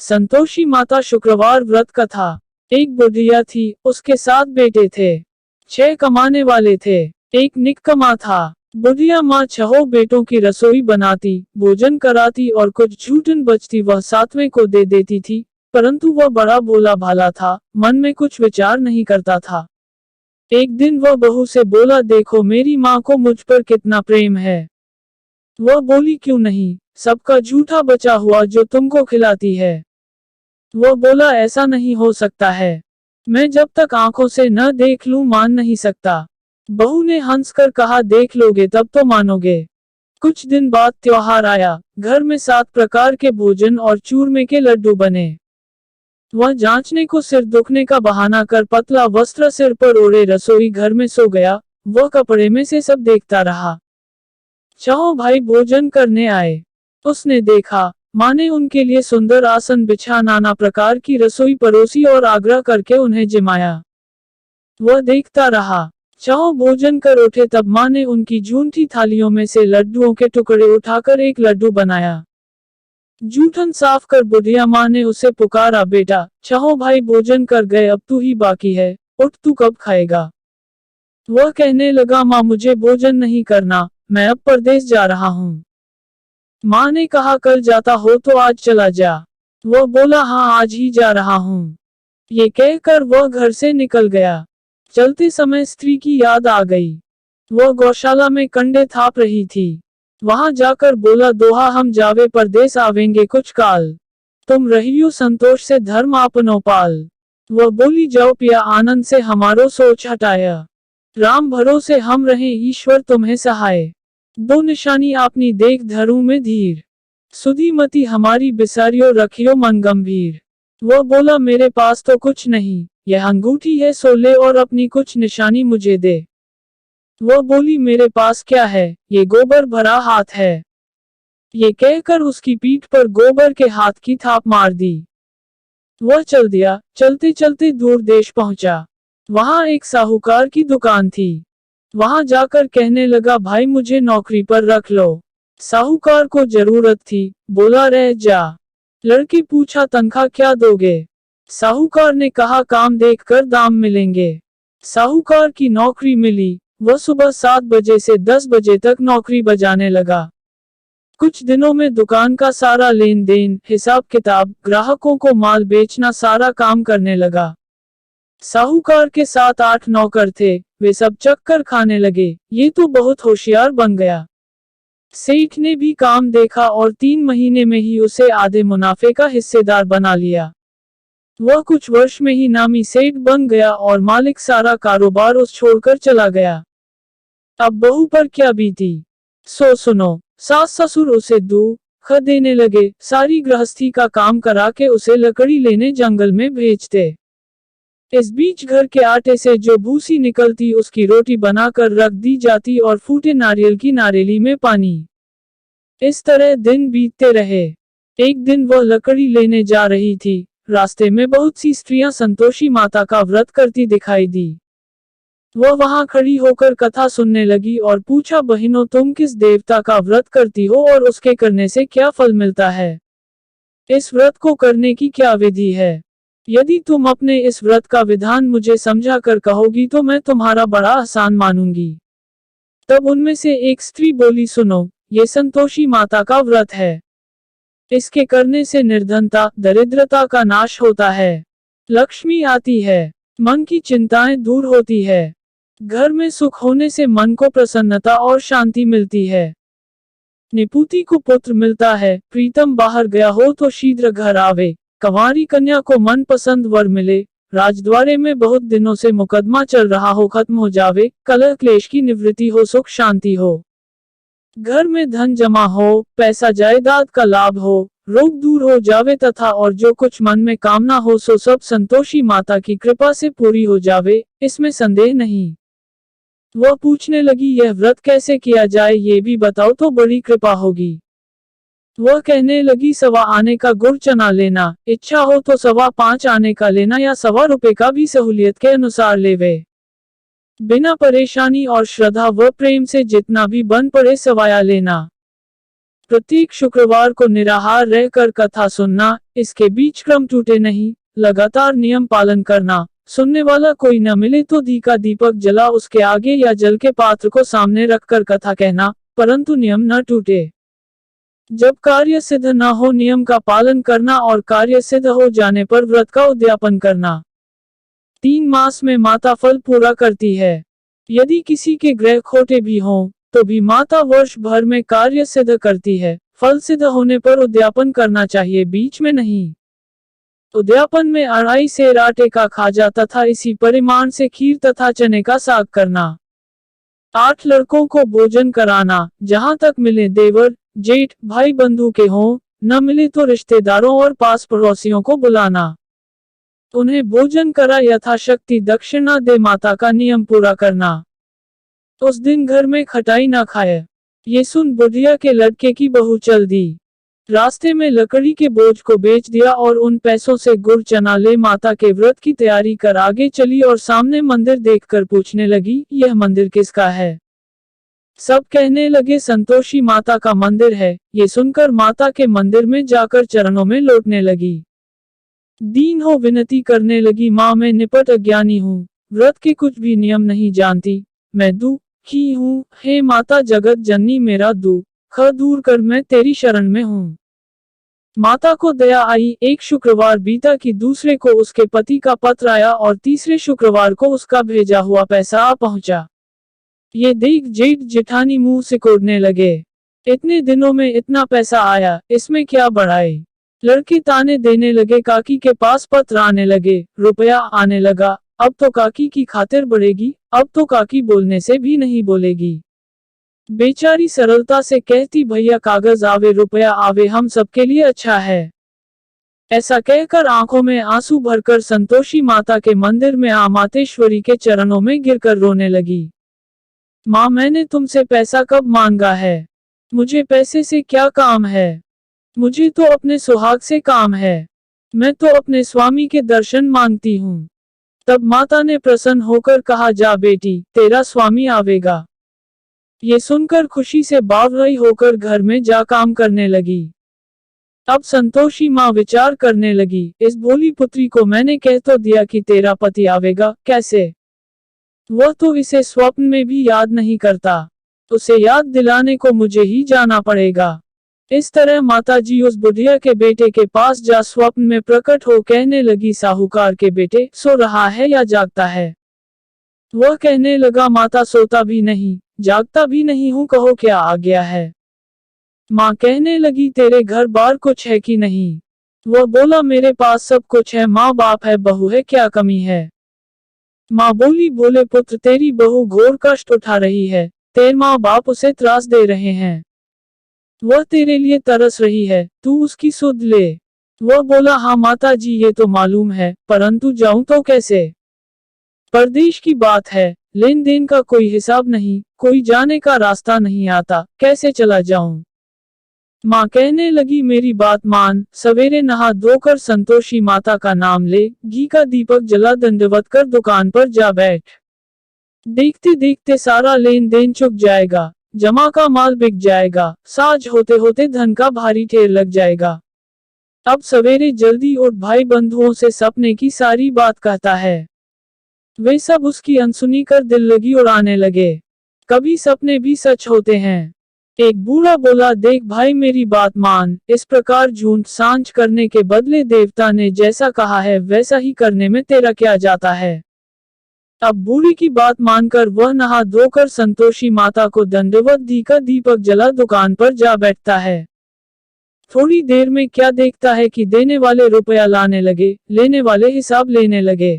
संतोषी माता शुक्रवार व्रत कथा। एक बुढ़िया थी, उसके 7 बेटे थे। 6 कमाने वाले थे, एक निकम्मा था। बुढ़िया माँ 6 बेटों की रसोई बनाती, भोजन कराती और कुछ झूठन बचती वह 7वें को दे देती थी। परंतु वह बड़ा भोला भाला था, मन में कुछ विचार नहीं करता था। एक दिन वह बहू से बोला, देखो मेरी माँ को मुझ पर कितना प्रेम है। वह बोली, क्यों नहीं, सबका झूठा बचा हुआ जो तुमको खिलाती है। वह बोला, ऐसा नहीं हो सकता है, मैं जब तक आंखों से न देख लूं मान नहीं सकता। बहू ने हंसकर कहा, देख लोगे तब तो मानोगे। कुछ दिन बाद त्योहार आया, घर में 7 प्रकार के भोजन और चूरमे के लड्डू बने। वह जांचने को सिर दुखने का बहाना कर पतला वस्त्र सिर पर ओढ़े रसोई घर में सो गया। वह कपड़े में से सब देखता रहा। 6 भाई भोजन करने आए। उसने देखा, माँ ने उनके लिए सुंदर आसन बिछा नाना प्रकार की रसोई परोसी और आग्रह करके उन्हें जिमाया। वह देखता रहा। 6 भोजन कर उठे तब माँ ने उनकी झूठी थालियों में से लड्डुओं के टुकड़े उठाकर एक लड्डू बनाया। जूठन साफ कर बुढ़िया माँ ने उसे पुकारा, बेटा 6 भाई भोजन कर गए, अब तू ही बाकी है, उठ तू कब खाएगा। वह कहने लगा, माँ मुझे भोजन नहीं करना, मैं अब परदेश जा रहा हूँ। माँ ने कहा, कल जाता हो तो आज चला जा। वह बोला, हाँ आज ही जा रहा हूँ। ये कहकर वह घर से निकल गया। चलते समय स्त्री की याद आ गई। वह गौशाला में कंडे थाप रही थी। वहां जाकर बोला, दोहा हम जावे परदेस आवेंगे कुछ काल, तुम रहियो संतोष से धर्म आपनो पाल। वह बोली, जाओ पिया आनंद से हमारो सोच हटाया, राम भरोसे हम रहे ईश्वर तुम्हें सहाय। 2 निशानी आपनी देख धरू में धीर, सुधी मती हमारी बिसारियो रखियो मन गंभीर। वह बोला, मेरे पास तो कुछ नहीं, यह अंगूठी है सो ले और अपनी कुछ निशानी मुझे दे। वह बोली, मेरे पास क्या है, ये गोबर भरा हाथ है। ये कहकर उसकी पीठ पर गोबर के हाथ की थाप मार दी। वह चल दिया। चलते चलते दूर देश पहुंचा। वहां एक साहूकार की दुकान थी। वहां जाकर कहने लगा, भाई मुझे नौकरी पर रख लो। साहूकार को जरूरत थी, बोला, रह जा। लड़के पूछा, तनख्वाह क्या दोगे। साहूकार ने कहा, काम देखकर दाम मिलेंगे। साहूकार की नौकरी मिली। वह सुबह 7 बजे से 10 बजे तक नौकरी बजाने लगा। कुछ दिनों में दुकान का सारा लेन देन, हिसाब किताब, ग्राहकों को माल बेचना सारा काम करने लगा। साहूकार के 7-8 नौकर थे, वे सब चक्कर खाने लगे, ये तो बहुत होशियार बन गया। सेठ ने भी काम देखा और 3 महीने में ही उसे आधे मुनाफे का हिस्सेदार बना लिया। वह कुछ वर्ष में ही नामी सेठ बन गया और मालिक सारा कारोबार उस छोड़कर चला गया। अब बहू पर क्या बीती, सो सुनो। सास ससुर उसे दुख देने लगे, सारी गृहस्थी का काम करा के उसे लकड़ी लेने जंगल में भेजते। इस बीच घर के आटे से जो भूसी निकलती उसकी रोटी बनाकर रख दी जाती और फूटे नारियल की नारेली में पानी। इस तरह दिन बीतते रहे। एक दिन वह लकड़ी लेने जा रही थी। रास्ते में बहुत सी स्त्रियां संतोषी माता का व्रत करती दिखाई दी। वह वहां खड़ी होकर कथा सुनने लगी और पूछा, बहनों तुम किस देवता का व्रत करती हो और उसके करने से क्या फल मिलता है। इस व्रत को करने की क्या विधि है। यदि तुम अपने इस व्रत का विधान मुझे समझा कर कहोगी तो मैं तुम्हारा बड़ा आसान मानूंगी। तब उनमें से एक स्त्री बोली, सुनो, ये संतोषी माता का व्रत है। इसके करने से निर्धनता, दरिद्रता का नाश होता है, लक्ष्मी आती है, मन की चिंताएं दूर होती है, घर में सुख होने से मन को प्रसन्नता और शांति मिलती है, निपुति को पुत्र मिलता है, प्रीतम बाहर गया हो तो शीघ्र घर आवे, कंवारी कन्या को मन पसंद वर मिले, राजद्वारे में बहुत दिनों से मुकदमा चल रहा हो खत्म हो जावे, कलह क्लेश की निवृत्ति हो, सुख शांति हो, घर में धन जमा हो, पैसा जायदाद का लाभ हो, रोग दूर हो जावे तथा और जो कुछ मन में कामना हो सो सब संतोषी माता की कृपा से पूरी हो जावे, इसमें संदेह नहीं। वह पूछने लगी, यह व्रत कैसे किया जाए ये भी बताओ तो बड़ी कृपा होगी। वह कहने लगी, 1.25 आने का गुड़ चना लेना, इच्छा हो तो 5.25 आने का लेना या 1.25 रुपए का भी सहूलियत के अनुसार लेवे। बिना परेशानी और श्रद्धा व प्रेम से जितना भी बन पड़े सवाया लेना। प्रत्येक शुक्रवार को निराहार रहकर कथा सुनना, इसके बीच क्रम टूटे नहीं, लगातार नियम पालन करना। सुनने वाला कोई न मिले तो घी का दीपक जला उसके आगे या जल के पात्र को सामने रखकर कथा कहना, परंतु नियम न टूटे। जब कार्य सिद्ध न हो नियम का पालन करना और कार्य सिद्ध हो जाने पर व्रत का उद्यापन करना। 3 मास में माता फल पूरा करती है। यदि किसी के ग्रह खोटे भी हों, तो भी माता वर्ष भर में कार्य सिद्ध करती है। फल सिद्ध होने पर उद्यापन करना चाहिए, बीच में नहीं। उद्यापन में 2.5 सेर आटे का खाजा तथा इसी परिमाण से खीर तथा चने का साग करना। 8 लड़कों को भोजन कराना, जहां तक मिले देवर, जेठ, भाई बंधु के हों, न मिले तो रिश्तेदारों और पास पड़ोसियों को बुलाना। उन्हें भोजन करा यथाशक्ति दक्षिणा दे माता का नियम पूरा करना। उस दिन घर में खटाई ना खाए। ये सुन बुढ़िया के लड़के की बहू चल दी। रास्ते में लकड़ी के बोझ को बेच दिया और उन पैसों से गुड़ चना ले माता के व्रत की तैयारी कर आगे चली और सामने मंदिर देखकर पूछने लगी, यह मंदिर किसका है? सब कहने लगे संतोषी माता का मंदिर है। ये सुनकर माता के मंदिर में जाकर चरणों में लौटने लगी। दीन हो विनती करने लगी, माँ मैं निपट अज्ञानी हूँ, व्रत के कुछ भी नियम नहीं जानती, मैं दुखी हूँ, हे माता जगत जननी मेरा दुख दूर कर, मैं तेरी शरण में हूँ। माता को दया आई। एक शुक्रवार बीता कि दूसरे को उसके पति का पत्र आया और तीसरे शुक्रवार को उसका भेजा हुआ पैसा आ पहुंचा। ये देख जेठ जेठानी मुंह सिकोड़ने लगे। इतने दिनों में इतना पैसा आया, इसमें क्या बढ़ाए? लड़के ताने देने लगे, काकी के पास पत्र आने लगे, रुपया आने लगा, अब तो काकी की खातिर बढ़ेगी, अब तो काकी बोलने से भी नहीं बोलेगी। बेचारी सरलता से कहती, भैया कागज आवे रुपया आवे, हम सबके लिए अच्छा है। ऐसा कहकर आंखों में आंसू भरकर संतोषी माता के मंदिर में मातेश्वरी के चरणों में गिरकर रोने लगी। माँ मैंने तुमसे पैसा कब मांगा है? मुझे पैसे से क्या काम है? मुझे तो अपने सुहाग से काम है। मैं तो अपने स्वामी के दर्शन मांगती हूँ। तब माता ने प्रसन्न होकर कहा, जा बेटी, तेरा स्वामी आवेगा। ये सुनकर खुशी से बावरी होकर घर में जा काम करने लगी। अब संतोषी माँ विचार करने लगी, इस भोली पुत्री को मैंने कह तो दिया कि तेरा पति आवेगा, कैसे? वह तो इसे स्वप्न में भी याद नहीं करता। उसे याद दिलाने को मुझे ही जाना पड़ेगा। इस तरह माताजी उस बुढ़िया के बेटे के पास जा स्वप्न में प्रकट हो कहने लगी, साहूकार के बेटे, सो रहा है या जागता है? वह कहने लगा, माता सोता भी नहीं, जागता भी नहीं हूँ, कहो क्या आ गया है? माँ कहने लगी, तेरे घर बार कुछ है कि नहीं? वह बोला, मेरे पास सब कुछ है, माँ बाप है, बहू है, क्या कमी है? माँ बोली, बोले पुत्र, तेरी बहू घोर कष्ट उठा रही है, तेरे माँ बाप उसे त्रास दे रहे हैं, वह तेरे लिए तरस रही है, तू उसकी सुध ले। वह बोला, हाँ माता जी ये तो मालूम है, परंतु जाऊं तो कैसे? परदेश की बात है, लेन देन का कोई हिसाब नहीं, कोई जाने का रास्ता नहीं आता, कैसे चला जाऊं? माँ कहने लगी, मेरी बात मान, सवेरे नहा धोकर संतोषी माता का नाम ले, घी का दीपक जला दंडवत कर दुकान पर जा बैठ। देखते देखते सारा लेन देन चुक जाएगा, जमा का माल बिक जाएगा, साज होते होते धन का भारी ढेर लग जाएगा। अब सवेरे जल्दी उठ, भाई बंधुओं से सपने की सारी बात कहता है। वे सब उसकी अनसुनी कर दिल लगी उड़ाने लगे। कभी सपने भी सच होते हैं। एक बूढ़ा बोला, देख भाई मेरी बात मान, इस प्रकार झूठ सांझ करने के बदले देवता ने जैसा कहा है वैसा ही करने में तेरा क्या जाता है? अब बूढ़ी की बात मानकर वह नहा धोकर संतोषी माता को दंडवत घी का दीपक जला दुकान पर जा बैठता है। थोड़ी देर में क्या देखता है कि देने वाले रुपया लाने लगे, लेने वाले हिसाब लेने लगे।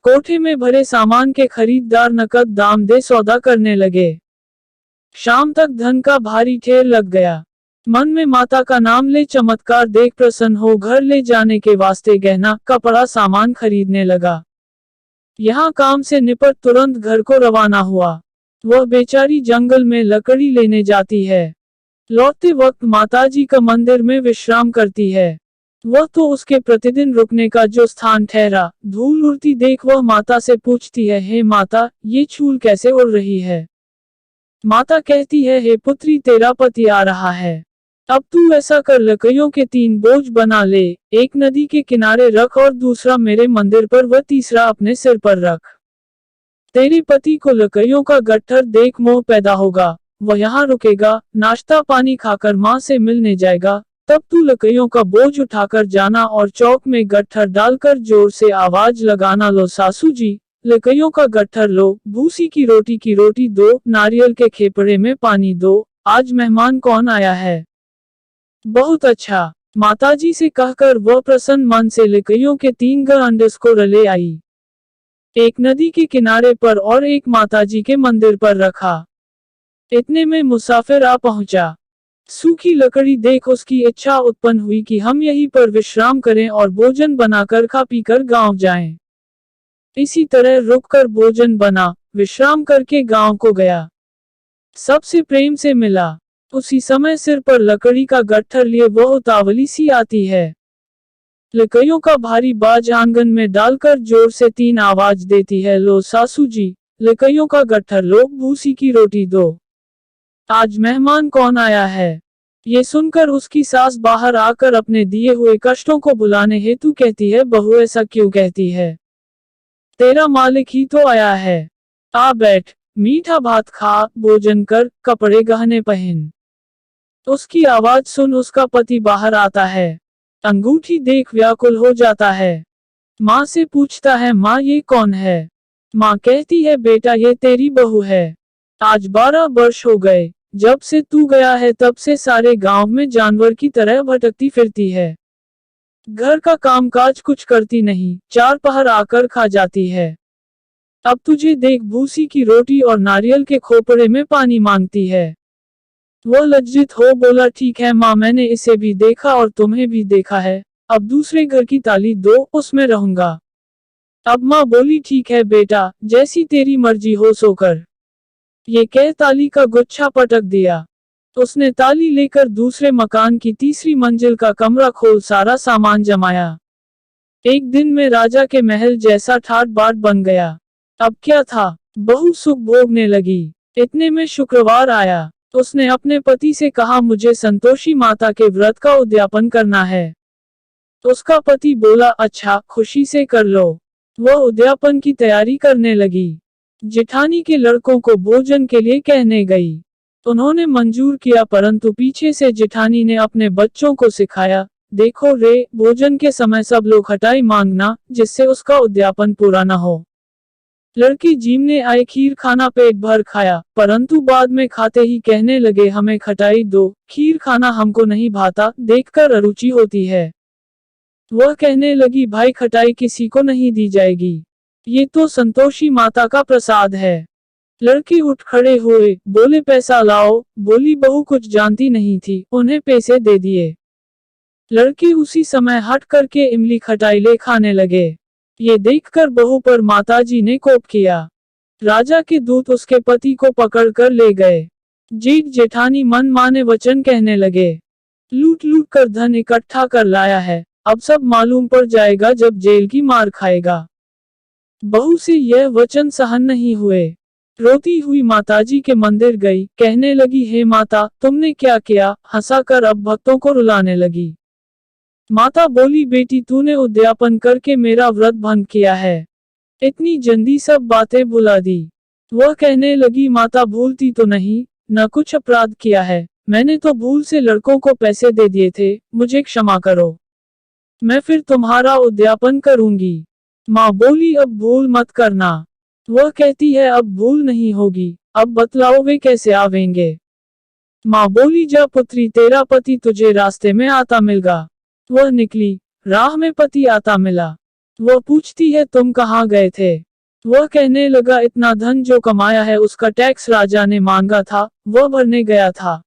कोठे में भरे सामान के खरीदार नकद दाम दे सौदा करने लगे। शाम तक धन का भारी ढेर लग गया। मन में माता का नाम ले चमत्कार देख प्रसन्न हो घर ले जाने के वास्ते गहना कपड़ा सामान खरीदने लगा। यहाँ काम से निपट तुरंत घर को रवाना हुआ। वह बेचारी जंगल में लकड़ी लेने जाती है। लौटते वक्त माताजी का मंदिर में विश्राम करती है। वह तो उसके प्रतिदिन रुकने का जो स्थान ठहरा। धूल उड़ती देख वह माता से पूछती है, हे माता, ये चूल कैसे उड़ रही है? माता कहती है, हे पुत्री, तेरा पति आ रहा है। अब तू ऐसा कर, लकड़ियों के 3 बोझ बना ले, एक नदी के किनारे रख और दूसरा मेरे मंदिर पर व तीसरा अपने सिर पर रख। तेरे पति को लकड़ियों का गट्ठर देख मोह पैदा होगा, वह यहाँ रुकेगा, नाश्ता पानी खाकर माँ से मिलने जाएगा। तब तू लकड़ियों का बोझ उठाकर जाना और चौक में गट्ठर डालकर जोर से आवाज लगाना, लो सासू जी, लकड़ियों का गट्ठर लो, भूसी की रोटी दो, नारियल के खेपड़े में पानी दो, आज मेहमान कौन आया है। बहुत अच्छा, माताजी से कहकर वह प्रसन्न मन से लकड़ियों के 3 गंडस को रले आई। एक नदी के किनारे पर और एक माताजी के मंदिर पर रखा। इतने में मुसाफिर आ पहुंचा। सूखी लकड़ी देख उसकी इच्छा उत्पन्न हुई कि हम यहीं पर विश्राम करें और भोजन बनाकर खा पीकर गांव जाएं। इसी तरह रुककर भोजन बना, विश्राम करके गांव को गया। सबसे प्रेम से मिला। उसी समय सिर पर लकड़ी का गट्ठर लिए वह उतावली सी आती है। लकड़ियों का भारी बाज आंगन में डालकर जोर से 3 आवाज देती है, लो सासू जी, लकड़ियों का गट्ठर लो, भूसी की रोटी दो, आज मेहमान कौन आया है। ये सुनकर उसकी सास बाहर आकर अपने दिए हुए कष्टों को भुलाने हेतु कहती है, बहू ऐसा क्यों कहती है, तेरा मालिक ही तो आया है। आ बैठ, मीठा भात खा, भोजन कर, कपड़े गहने पहन। उसकी आवाज सुन उसका पति बाहर आता है। अंगूठी देख व्याकुल हो जाता है। माँ से पूछता है, माँ ये कौन है। माँ कहती है, बेटा ये तेरी बहू है। आज 12 वर्ष हो गए, जब से तू गया है तब से सारे गांव में जानवर की तरह भटकती फिरती है। घर का कामकाज कुछ करती नहीं, 4 पहर आकर खा जाती है। अब तुझे देख भूसी की रोटी और नारियल के खोपड़े में पानी मांगती है। वह लज्जित हो बोला, ठीक है माँ, मैंने इसे भी देखा और तुम्हें भी देखा है, अब दूसरे घर की ताली दो, उसमें रहूंगा। अब माँ बोली, ठीक है बेटा, जैसी तेरी मर्जी हो सो कर। ये कह ताली का गुच्छा पटक दिया। उसने ताली लेकर दूसरे मकान की तीसरी मंजिल का कमरा खोल सारा सामान जमाया। एक दिन में राजा के महल जैसा ठाट बाट बन गया। अब क्या था, बहू सुख भोगने लगी। इतने में शुक्रवार आया। उसने अपने पति से कहा, मुझे संतोषी माता के व्रत का उद्यापन करना है। उसका पति बोला, अच्छा, खुशी से कर लो। वह उद्यापन की तैयारी करने लगी। जेठानी के लड़कों को भोजन के लिए कहने गई। उन्होंने मंजूर किया, परंतु पीछे से जेठानी ने अपने बच्चों को सिखाया, देखो रे, भोजन के समय सब लोग खटाई मांगना, जिससे उसका उद्यापन पूरा न हो। लड़की जीमने आए खीर खाना पेट भर खाया, परंतु बाद में खाते ही कहने लगे, हमें खटाई दो, खीर खाना हमको नहीं भाता, देखकर अरुचि होती है। वह कहने लगी, भाई खटाई किसी को नहीं दी जाएगी, ये तो संतोषी माता का प्रसाद है। लड़के उठ खड़े हुए, बोले पैसा लाओ। बोली बहू कुछ जानती नहीं थी, उन्हें पैसे दे दिए। लड़के उसी समय हट करके इमली खटाई ले खाने लगे। ये देखकर बहू पर माताजी ने कोप किया। राजा के दूत उसके पति को पकड़कर ले गए। जेठ जेठानी मन माने वचन कहने लगे, लूट लूट कर धन इकट्ठा कर लाया है, अब सब मालूम पड़ जाएगा जब जेल की मार खाएगा। बहू से यह वचन सहन नहीं हुए। रोती हुई माताजी के मंदिर गई, कहने लगी, हे माता, तुमने क्या किया। हंसाकर अब भक्तों को रुलाने लगी। माता बोली, बेटी तूने उद्यापन करके मेरा व्रत भंग किया है। इतनी जल्दी सब बातें भुला दी। वह कहने लगी, माता भूलती तो नहीं, न कुछ अपराध किया है, मैंने तो भूल से लड़कों को पैसे दे दिए थे, मुझे क्षमा करो, मैं फिर तुम्हारा उद्यापन करूंगी। माँ बोली, अब भूल मत करना। वह कहती है, अब भूल नहीं होगी, अब बतलाओ वे कैसे आवेंगे। माँ बोली, जा पुत्री, तेरा पति तुझे रास्ते में आता मिलगा। वह निकली, राह में पति आता मिला। वह पूछती है, तुम कहाँ गए थे। वह कहने लगा, इतना धन जो कमाया है उसका टैक्स राजा ने मांगा था, वह भरने गया था।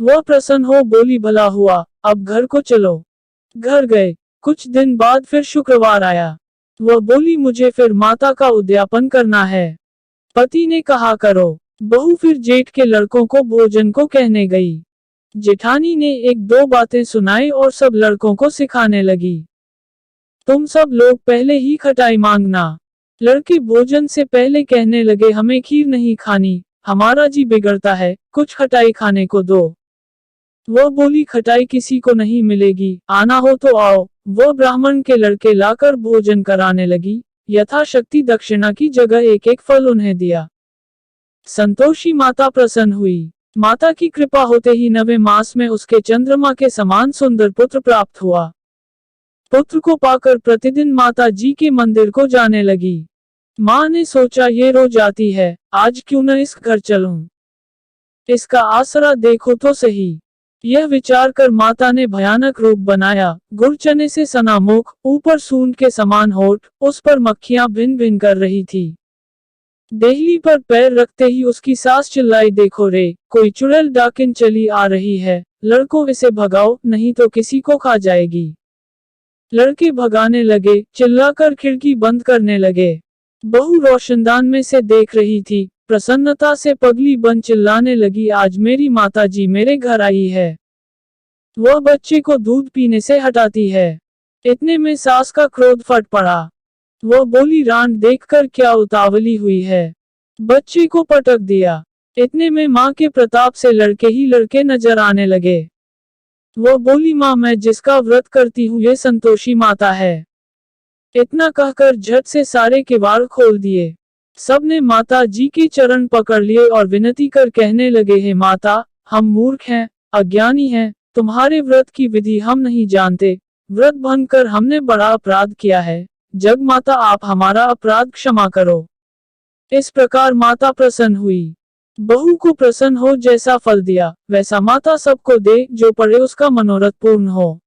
वह प्रसन्न हो बोली, भला हुआ, अब घर को चलो। घर गए। कुछ दिन बाद फिर शुक्रवार आया। वह बोली, मुझे फिर माता का उद्यापन करना है। पति ने कहा, करो। बहू फिर जेठ के लड़कों को भोजन को कहने गई। जेठानी ने 1-2 बातें सुनाई और सब लड़कों को सिखाने लगी। तुम सब लोग पहले ही खटाई मांगना। लड़के भोजन से पहले कहने लगे, हमें खीर नहीं खानी, हमारा जी बिगड़ता है, कुछ खटाई खाने को दो। वह बोली, खटाई किसी को नहीं मिलेगी, आना हो तो आओ। वह ब्राह्मण के लड़के लाकर भोजन कराने लगी। यथाशक्ति दक्षिणा की जगह एक एक फल उन्हें दिया। संतोषी माता प्रसन्न हुई। माता की कृपा होते ही 9वें मास में उसके चंद्रमा के समान सुंदर पुत्र प्राप्त हुआ। पुत्र को पाकर प्रतिदिन माता जी के मंदिर को जाने लगी। माँ ने सोचा, ये रोज आती है, आज क्यों न इस घर चलूं, इसका आसरा देखो तो सही। यह विचार कर माता ने भयानक रूप बनाया। गुड़ चने से सना मुख, ऊपर सूंड के समान होठ, उस पर मक्खियां भिन भिन कर रही थी। देहली पर पैर रखते ही उसकी सास चिल्लाई, देखो रे, कोई चुड़ैल डाकिन चली आ रही है, लड़कों इसे भगाओ, नहीं तो किसी को खा जाएगी। लड़के भगाने लगे, चिल्लाकर खिड़की बंद करने लगे। बहू रोशनदान में से देख रही थी, प्रसन्नता से पगली बन चिल्लाने लगी, आज मेरी माता जी मेरे घर आई है, वह बच्चे को दूध पीने से हटाती है। इतने में सास का क्रोध फट पड़ा। वह बोली, रान देखकर क्या उतावली हुई है, बच्चे को पटक दिया। इतने में माँ के प्रताप से लड़के ही लड़के नजर आने लगे। वह बोली, माँ मैं जिसका व्रत करती हूँ ये संतोषी माता है। इतना कहकर झट से सारे किवाड़ खोल दिए। सबने माता जी के चरण पकड़ लिए और विनती कर कहने लगे, हे माता, हम मूर्ख हैं, अज्ञानी हैं, तुम्हारे व्रत की विधि हम नहीं जानते, व्रत भंग कर हमने बड़ा अपराध किया है, जग माता आप हमारा अपराध क्षमा करो। इस प्रकार माता प्रसन्न हुई। बहू को प्रसन्न हो जैसा फल दिया, वैसा माता सबको दे, जो पड़े उसका मनोरथ पूर्ण हो।